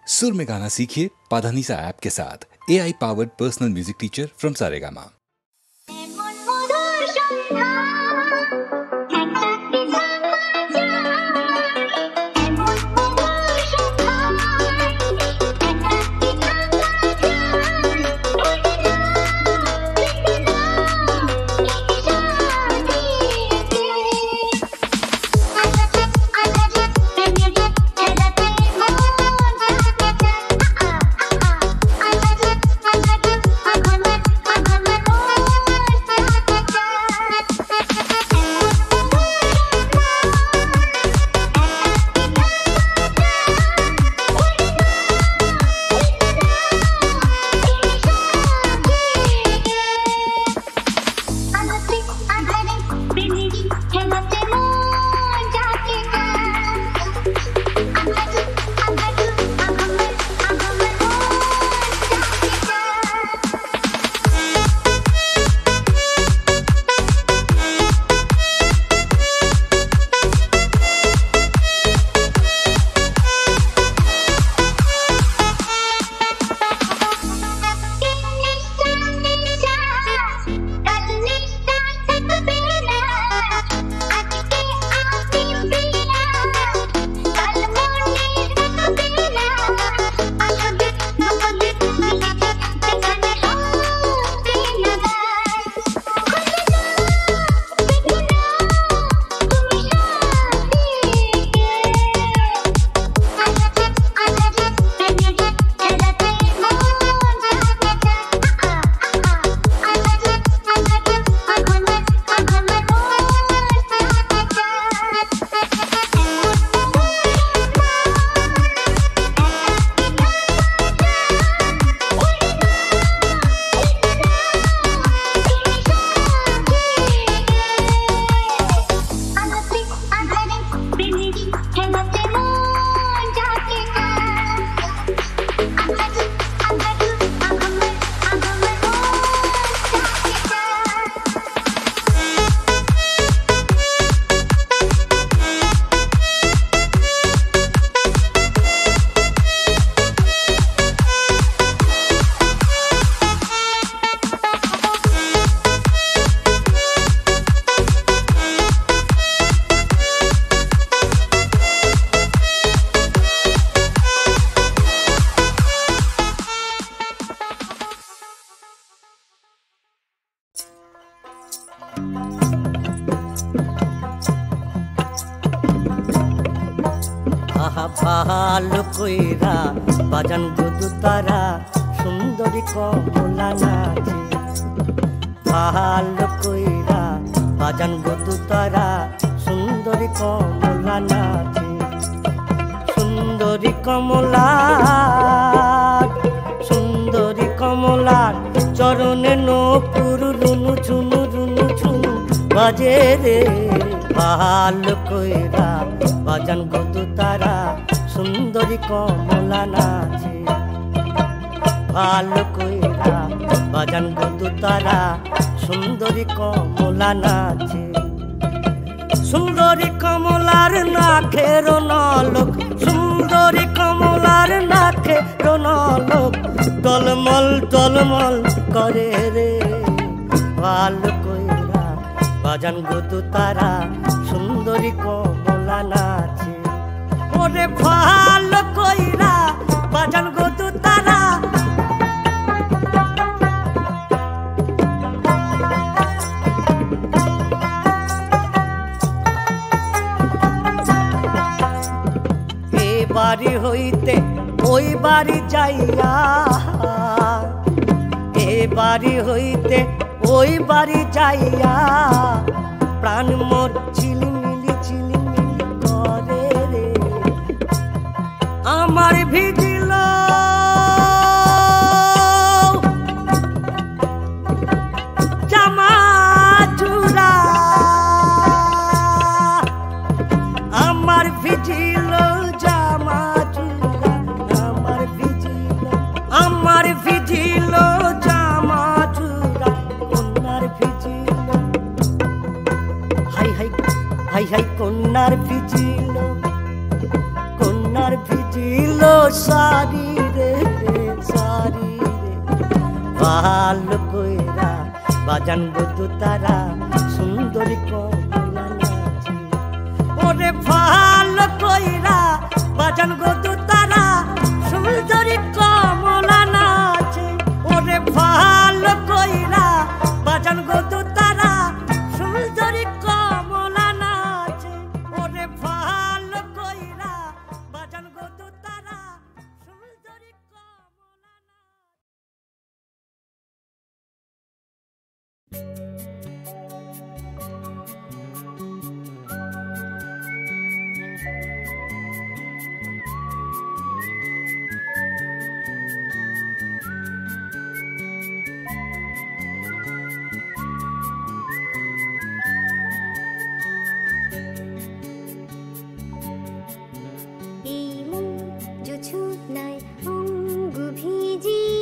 सुर में गाना सीखिए पाधानीसा ऐप के साथ। AI powered personal music teacher from Saregama. ভালো কইরা বাজান গুদু তারা সুন্দরী কমলা নাচে। ভালো কইরা বাজান গুদু তারা সুন্দরী কমলা নাচে। সুন্দরী কমলা সুন্দরী কমলা চরণে নপুর রুনু ঝুনু রুনু ঝুনু বাজে রে। ভালো কইরা বাজান গুদু তারা সুন্দরী কমলা নাচে। ভালো কইরা বাজান গুদু তারা সুন্দরী কমলা নাচে। সুন্দরী কমলার নাকের নলক সুন্দরী কমলার নাকের নলক টলমল টলমল করে রে। ভালো কইরা বাজান গুদু তারা সুন্দরী কমলা নাচে। ওরে ভালো কইরা বাজান গুদু তারা এই বাড়ি হইতে ওই বাড়ি যাইয়া এই বাড়ি হইতে ওই বাড়ি যাইয়া প্রাণ মোর ঝিলিমিলি ঝিলিমিলি করে রে। আমার ভিজিল জামা চূড়া আমার ভিজিল জামা চূড়া আমার ভিজিল জামা চূড়া কন্যার vigil high high high high কন্যার ভিজিল শাড়ি ভালো কইরা বাজান গো তারা সুন্দরী কমলা নাচে ওরে ভালো কইরা বাজান গো তারা সুন্দরী কমলা নাচে ওরে ভালো কইরা বাজান গো তারা সুন্দরী কমলা নাচে ওরে ভালো কইরা বাজান গো তারা সুন্দরী কমলা ভিজি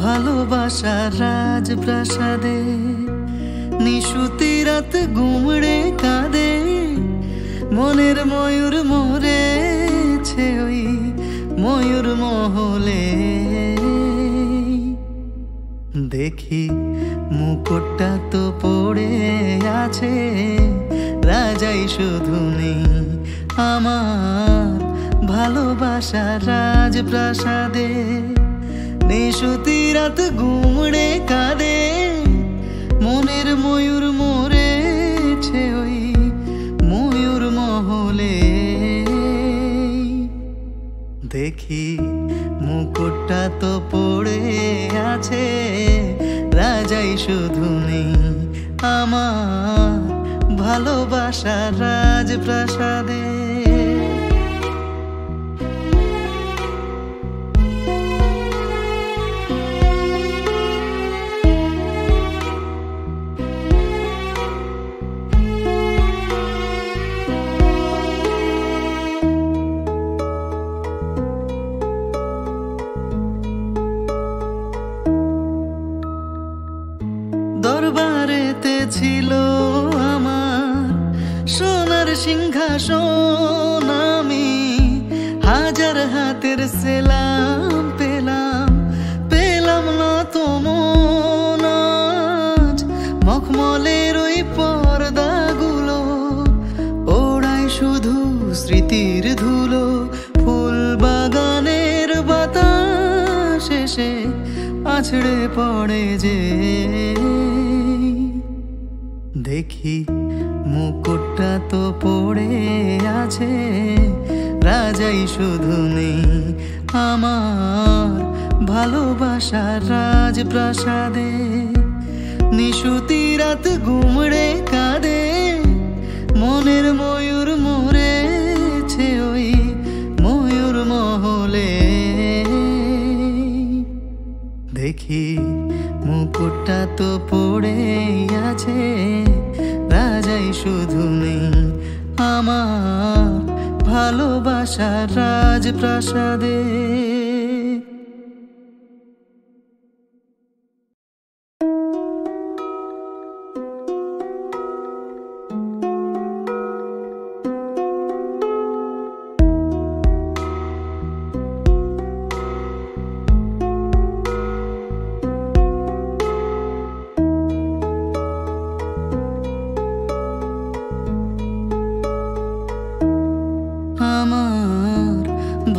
ভালোবাসার রাজপ্রাসাদে নিশুতি রাত গুমড়ে কাঁদে মনের ময়ূর মরেছে ওই ময়ূর মহলে দেখি মুকুটটা তো পড়ে আছে রাজাই শুধু নেই আমার ভালোবাসার রাজপ্রাসাদে নিশুতি রাত গুমড়ে কাঁদে মনের ময়ূর মরেছে ওই ময়ূর মহলে দেখি মুকুটটা তো পড়ে আছে রাজাই শুধু নেই আমার ভালোবাসার রাজপ্রাসাদে দরবারেতে ছিল আমার সোনার সিংহাসন আমি হাজার হাতের সেলাম পেলাম পেলাম না তো মন আজ মখমলের ওই পর্দাগুলো আছড়ে পড়ে যে দেখি মুকুটটা তো পড়ে আছে, রাজাই শুধু নেই আমার ভালোবাসার রাজপ্রাসাদে। নিশুতি রাত গুমড়ে কাঁদে, মনের ময়ূর মরেছে ওই ময়ূর মহলে। দেখি মুকুটটা তো পড়ে আছে, রাজাই শুধু নেই আমার ভালোবাসার রাজপ্রাসাদে।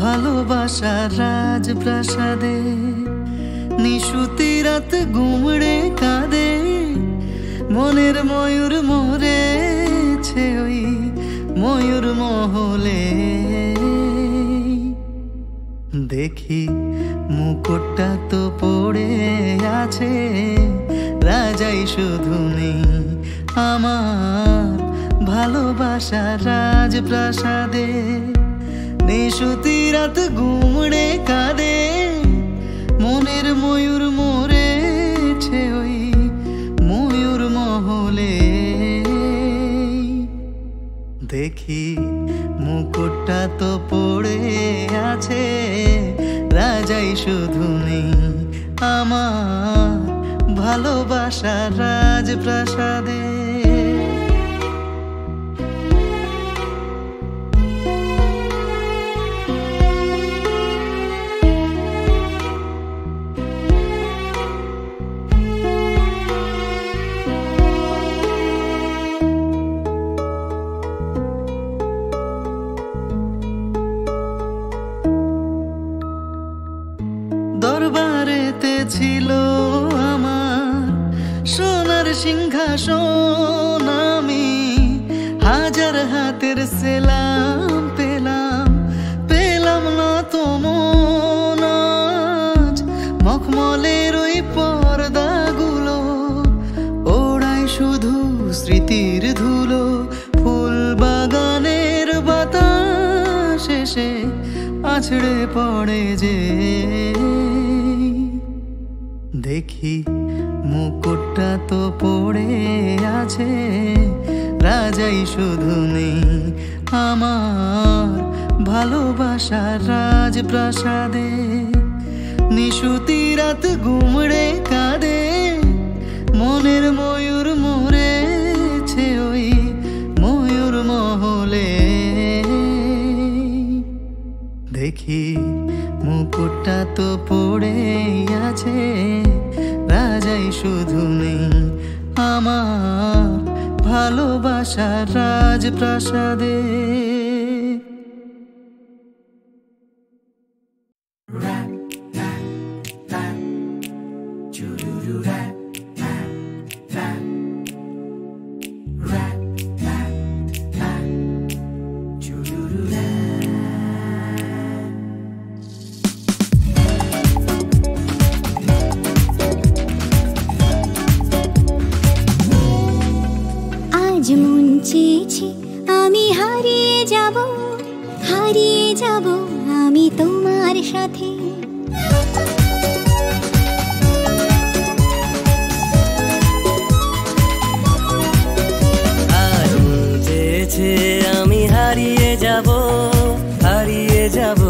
ভালোবাসার রাজপ্রাসাদে নিশুতি রাত গুমড়ে কাঁদে, মনের ময়ূর মরেছে ওই ময়ূর মহলে। দেখি মুকুটটা তো পড়ে আছে, রাজাই শুধু নেই আমার ভালোবাসার রাজপ্রাসাদে। নিশুতি রাত গুমড়ে কাঁদে, মনের ময়ূর মরেছে ওই ময়ূর মহলে। দেখি মুকুটটা তো পড়ে আছে, রাজাই শুধু নেই আমার ভালোবাসার রাজপ্রাসাদে। দরবারেতে ছিল আমার সোনার সিংহাসন, আমি হাজার হাতের সেলাম পেলাম, পেলাম না তো মন। মখমলের ওই পর্দাগুলো ওড়ায় শুধু স্মৃতির ধুলো, ফুল বাগানের বাতাস এসে আছড়ে পড়ে যে। দেখি মুকুটটা তো পড়ে আছে, রাজাই শুধু নেই আমার ভালোবাসার রাজপ্রাসাদে। নিশুতি রাত গুমড়ে কাঁদে, মনের ময়ূর মরেছে ওই ময়ূর মহলে। দেখি মুকুটটা তো পড়ে আছে, রাজাই শুধু নেই আমার ভালোবাসার রাজপ্রাসাদে। মন চেয়েছে আমি হারিয়ে যাব, হারিয়ে যাব আমি তোমার সাথে। আজ মন চেয়েছে আমি হারিয়ে যাব, হারিয়ে যাব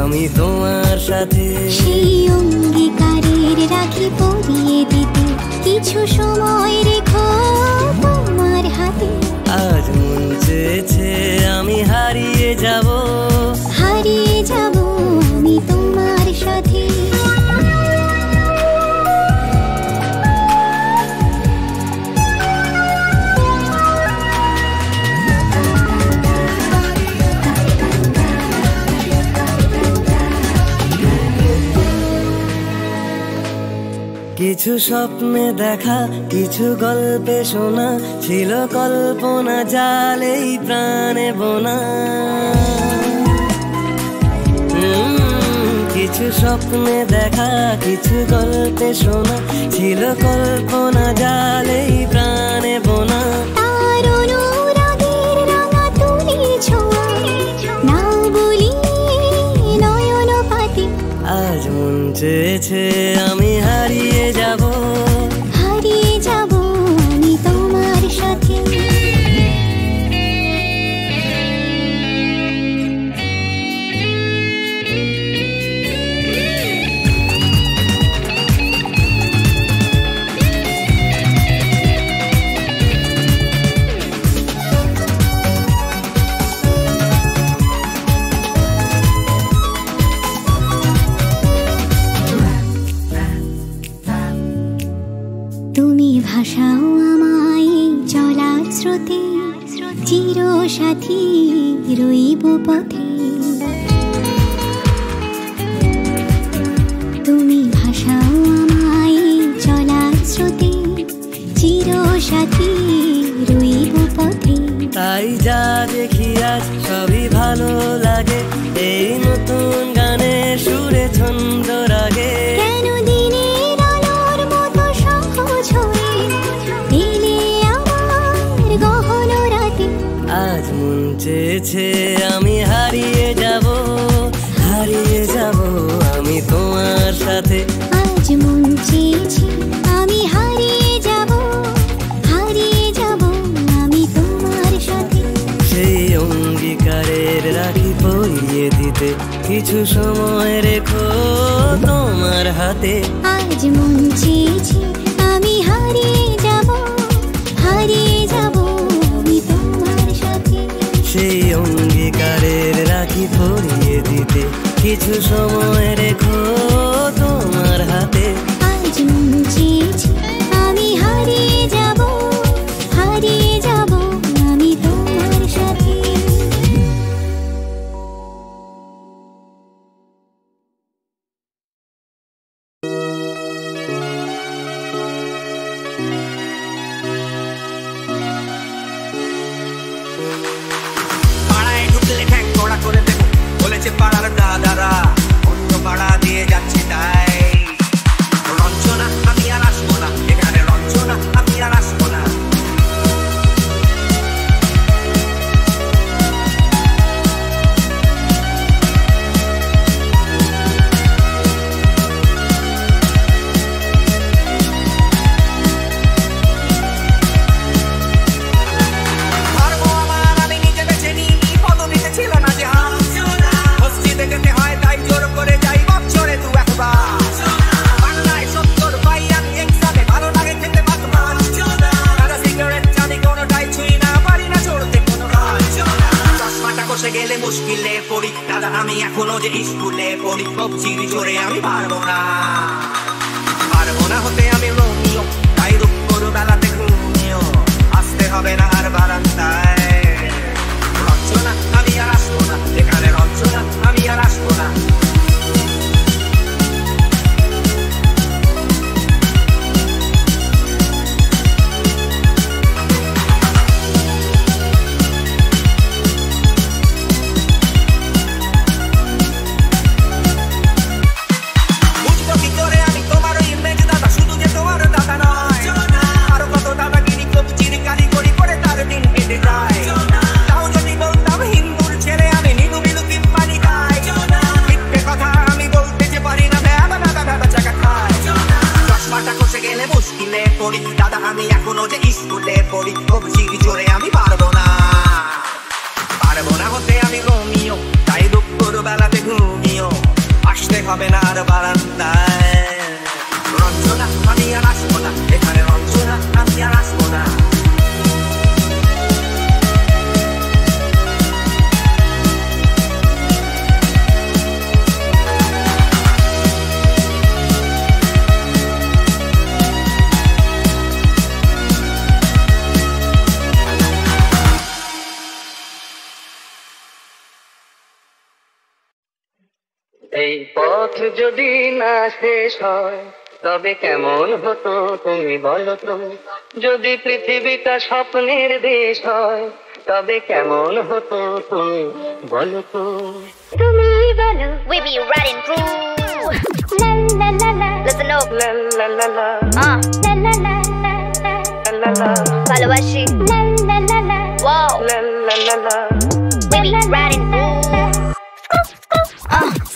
আমি তোমার সাথে। সেই অঙ্গীকারের রাখি পরিয়ে দিতে কিছু সময় রেখো তোমার হাতে। আজ মন চেয়েছে আমি হারিয়ে যাব, হারিয়ে যাব আমি তোমার সাথে। কিছু স্বপ্নে দেখা, কিছু গল্পে শোনা, ছিল কল্পনা জালেই প্রাণে বোনা। কিছু স্বপ্নে দেখা, কিছু গল্পে শোনা, ছিল কল্পনা জালেই প্রাণে বোনা। তার অনুরাগের রাঙা তুলি ছোঁয়া, নাও বলি নয়ন পাতি। আজ মন চেয়েছে আমি হারিয়ে যাব, হারিয়ে যাব আমি তোমার সাথে। তুমি ভাষাও আমায় চলার স্রোতে, চির সাথী রইব পথে। তুমি ভাষাও আমায় চলার স্রোতে, চির সাথী রইব পথে। তাই যা দেখি আজ সবই ভালো লাগে, এই নতুন গানের সুরে ছন্দ রাগে। কেন দিনের আলোর মতো সহজ হয়ে এলে আমার গহন রাতে। আজ মন চেয়েছে আমি হারিয়ে যাব, হারিয়ে যাব আমি তোমার সাথে। আজ মন চেয়েছে আমি হারিয়ে যাব, হারিয়ে যাব আমি তোমার সাথে। সেই অঙ্গীকারের রাখি পরিয়ে দিতে কিছু সময় রেখো তোমার হাতে। আজ মন চেয়েছে আমি হারিয়ে যাব, হারিয়ে যাব আমি তোমার সাথে। সেই অঙ্গীকারের রাখি পরিয়ে দিতে কিছু সময় রেখো তোমার হাতে। আজ মন চেয়েছে আমি হারিয়ে যাব, হারিয়ে যাব আমি তোমার সাথে। পাড়ায় ঢুকলে ঠ্যাং কড়া করে দেবো বলেছে পাড়ার দাদারা, অন্য পাড়া দিয়ে যাচ্ছে তাই। রঞ্জনা আমি আর আসবো না এখানে, রঞ্জনা আমি আর আসবো না। ধর্ম আমার আমি নিজে বেছে নিই, পদবিতে ছিল না যে হাত। মসজিদে যেতে হয় তাই জোর করে যাই বছরে দু একবার। বাংলায় 70 পাই আমি এক্সামে, ভালো লাগে খেতে ভাত মাছ। সাদা সিগারেট জানি কোনোটাই ছুঁই না, পারি না চড়তে কোনো গাছ। চশমাটা কষে গেলে মুশকিলে পড়ি, দাদা আমি এখনো যে স্কুলে পড়ি। কবজির জোরে আমি পারবো না, পারবো না হতে আমি রোমিও, তাই রূপর বেলাতে ঘুমিও। আসতে হবে না আর বারান্দায়, রঞ্জনা আমি আর আসবো না এখানে, রঞ্জনা আমি আর আসবো না। বুঝবো কি করে আমি তোমার ওই ইমেজ দাদা, শুধু যে তোমার দাদা নয়। আরো কত দাদাগিরি কবজির কারিগরি করে তার দিন কেটে যায়। তাও যদি বলতাম হিন্দুর ছেলে আমি, নিলু বিলু কিম্পানি গাই। মিথ্যে কথা আমি বলতে যে পারি না, ভেবা ভেবা ভেবা জায়গা খায়। চশমাটা খসে গেলে মুশকিলে পড়ি, দাদা আমি এখনো যে স্কুলে পড়ি। কবজির জোরে আমি পারবো না, পারবো না হতে আমি রোমিও, তাই দুপুর বেলাতে ঘুমিও। আসতে হবে না আর বারান্দায়, রঞ্জনা আমি আর আসবো না এখানে, রঞ্জনা আমি আর আসবো না। এই পথ যদি না শেষ হয় তবে কেমন হতো তুমি বলো তো, যদি পৃথিবীটা স্বপ্নের দেশ হয়, তবে কেমন হতো তুমি বলো তো। তুমি বলো we be riding through la la la la listen up লা লা লা লা la la la la লা লা ভালোবাসি la la la la wow লা লা লা লা we be riding through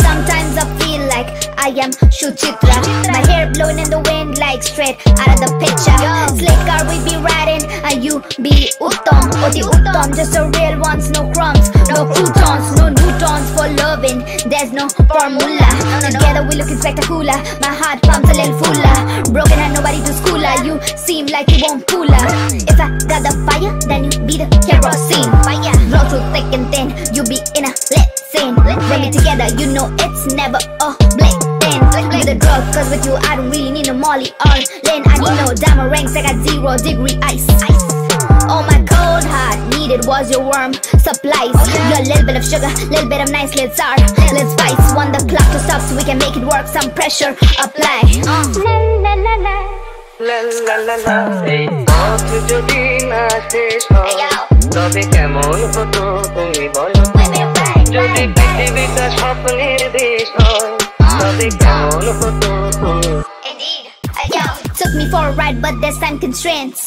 sometimes I feel like I am Shuchitra. My hair blowing in the wind like straight out of the picture. Slick car we be riding and you be Uttam. Oti Uttam, just the real ones, no crumbs, no croutons, no newtons for loving. There's no formula. Together we looking spectacular. My heart pumps a little fuller. Broken and nobody to school her. You seem like you won't pull her. If I got the fire, then you be the kerosene. Fire, roll through thick and thin. You be in a lit scene. When we together, you know it's never a blink. With a drug, cause with you I don't really need no molly or Lynn. I need no diamond rings, I got 0-degree ice. Oh my cold heart, needed was your warm supplies. You're a little bit of sugar, little bit of nice little sour, little spice. Want the clock to stop so we can make it work, some pressure apply. La la la la লা লা লা লা এই পথ যদি না শেষ হয়, তবে কেমন হতো তুমি বলো তো, যদি পৃথিবীটা স্বপ্নের দেশ হয়, তবে কেমন হতো তুমি। Indeed. Took me for a ride, but there's time constraints.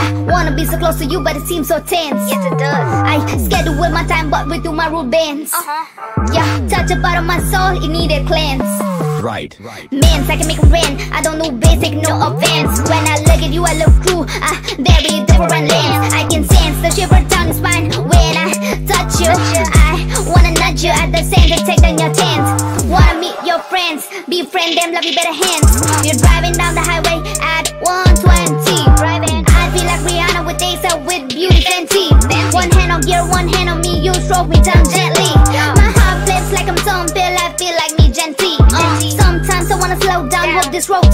I wanna be so close to you, but it seems so tense. Yes, it does. I schedule with my time, but we do my rule bends. Yeah, touch a part of my soul, it needed cleanse. Right. Mans, I can make it rain. I don't know basic, no offense. When I look at you, I look through a very different lens. I can sense the shiver down your spine when I touch you. I wanna nudge you at the center, take down your tents. Wanna meet your friends, befriend them, love you better hands. You're driving down the highway at 120. I feel like Rihanna with ASAP with beauty Fenty. One hand on gear, one hand on me, you stroke me down gently. My heart flips like I'm some pill, I feel like me gentle. Sometimes I wanna slow down, hope this road